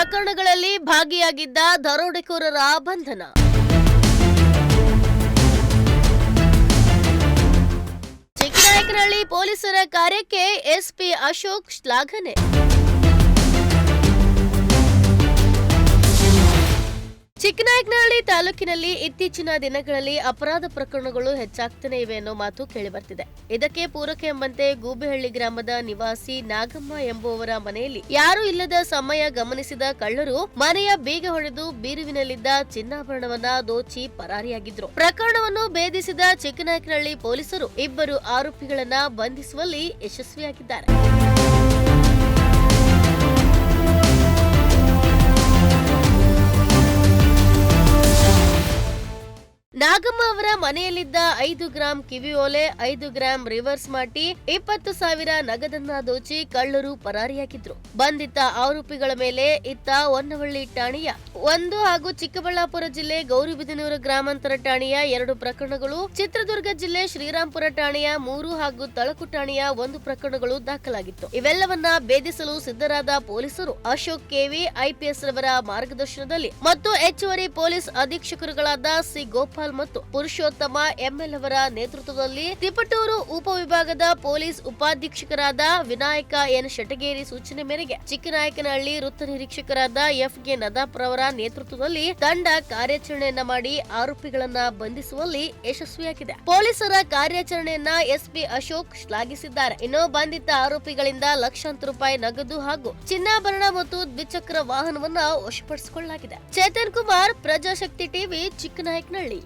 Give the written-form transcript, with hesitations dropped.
ಪ್ರಕರಣಗಳಲ್ಲಿ ಭಾಗಿಯಾಗಿದ್ದ ದರೋಡೆಕೋರರ ಬಂಧನ. ಚಿಕ್ಕನಾಯಕನಹಳ್ಳಿ ಪೊಲೀಸರ ಕಾರ್ಯಕ್ಕೆ ಎಸ್ಪಿ ಅಶೋಕ್ ಶ್ಲಾಘನೆ. ಚಿಕ್ಕನಾಯಕನಹಳ್ಳಿ ತಾಲೂಕಿನಲ್ಲಿ ಇತ್ತೀಚಿನ ದಿನಗಳಲ್ಲಿ ಅಪರಾಧ ಪ್ರಕರಣಗಳು ಹೆಚ್ಚಾಗ್ತಾನೆ ಇವೆ ಅನ್ನೋ ಮಾತು ಕೇಳಿಬರ್ತಿದೆ. ಇದಕ್ಕೆ ಪೂರಕ ಎಂಬಂತೆ ಗೂಬೆಹಳ್ಳಿ ಗ್ರಾಮದ ನಿವಾಸಿ ನಾಗಮ್ಮ ಎಂಬುವವರ ಮನೆಯಲ್ಲಿ ಯಾರೂ ಇಲ್ಲದ ಸಮಯ ಗಮನಿಸಿದ ಕಳ್ಳರು ಮನೆಯ ಬೀಗ ಹೊಡೆದು ಬೀರುವಿನಲ್ಲಿದ್ದ ಚಿನ್ನಾಭರಣವನ್ನ ದೋಚಿ ಪರಾರಿಯಾಗಿದ್ರು. ಪ್ರಕರಣವನ್ನು ಭೇದಿಸಿದ ಚಿಕ್ಕನಾಯಕನಹಳ್ಳಿ ಪೊಲೀಸರು ಇಬ್ಬರು ಆರೋಪಿಗಳನ್ನ ಬಂಧಿಸುವಲ್ಲಿ ಯಶಸ್ವಿಯಾಗಿದ್ದಾರೆ. ನಾಗಮ್ಮ ಅವರ ಮನೆಯಲ್ಲಿದ್ದ 5 ಗ್ರಾಂ ಕಿವಿಯೋಲೆ, 5 ಗ್ರಾಂ ರಿವರ್ಸ್ ಮಾಟಿ, 20,000 ನಗದನ್ನ ದೋಚಿ ಕಳ್ಳರು ಪರಾರಿಯಾಗಿದ್ರು. ಬಂಧಿತ ಆರೋಪಿಗಳ ಮೇಲೆ ಇತ್ತ ಹೊನ್ನವಳ್ಳಿ ಠಾಣೆಯ 1 ಹಾಗೂ ಚಿಕ್ಕಬಳ್ಳಾಪುರ ಜಿಲ್ಲೆ ಗೌರಿಬಿದನೂರು ಗ್ರಾಮಾಂತರ ಠಾಣೆಯ 2 ಪ್ರಕರಣಗಳು, ಚಿತ್ರದುರ್ಗ ಜಿಲ್ಲೆ ಶ್ರೀರಾಂಪುರ ಠಾಣೆಯ 3 ಹಾಗೂ ತಳಕು ಠಾಣೆಯ 1 ಪ್ರಕರಣಗಳು ದಾಖಲಾಗಿತ್ತು. ಇವೆಲ್ಲವನ್ನ ಭೇದಿಸಲು ಸಿದ್ಧರಾದ ಪೊಲೀಸರು ಅಶೋಕ್ ಕೆವಿ ಐಪಿಎಸ್ ರವರ ಮಾರ್ಗದರ್ಶನದಲ್ಲಿ ಮತ್ತು ಹೆಚ್ಚುವರಿ ಪೊಲೀಸ್ ಅಧೀಕ್ಷಕರುಗಳಾದ ಸಿ ಗೋಪಾಲ್ ಮತ್ತು ಪುರುಷೋತ್ತಮ ಎಂಎಲ್ ಅವರ ನೇತೃತ್ವದಲ್ಲಿ ತಿಪಟೂರು ಉಪವಿಭಾಗದ ಪೊಲೀಸ್ ಉಪಾಧೀಕ್ಷಕರಾದ ವಿನಾಯಕ ಎನ್ ಶೆಟಗೇರಿ ಸೂಚನೆ ಮೇರೆಗೆ ಚಿಕ್ಕನಾಯಕನಹಳ್ಳಿ ವೃತ್ತ ನಿರೀಕ್ಷಕರಾದ ಎಫ್ಗೆ ನದಾಫ್ ರವರ ನೇತೃತ್ವದಲ್ಲಿ ತಂಡ ಕಾರ್ಯಾಚರಣೆಯನ್ನ ಮಾಡಿ ಆರೋಪಿಗಳನ್ನ ಬಂಧಿಸುವಲ್ಲಿ ಯಶಸ್ವಿಯಾಗಿದೆ. ಪೊಲೀಸರ ಕಾರ್ಯಾಚರಣೆಯನ್ನ ಎಸ್ಪಿ ಅಶೋಕ್ ಶ್ಲಾಘಿಸಿದ್ದಾರೆ. ಇನ್ನು ಬಂಧಿತ ಆರೋಪಿಗಳಿಂದ ಲಕ್ಷಾಂತರ ರೂಪಾಯಿ ನಗದು ಹಾಗೂ ಚಿನ್ನಾಭರಣ ಮತ್ತು ದ್ವಿಚಕ್ರ ವಾಹನವನ್ನ ವಶಪಡಿಸಿಕೊಳ್ಳಲಾಗಿದೆ. ಚೇತನ್ ಕುಮಾರ್, ಪ್ರಜಾಶಕ್ತಿ ಟಿವಿ, ಚಿಕ್ಕನಾಯಕನಹಳ್ಳಿ.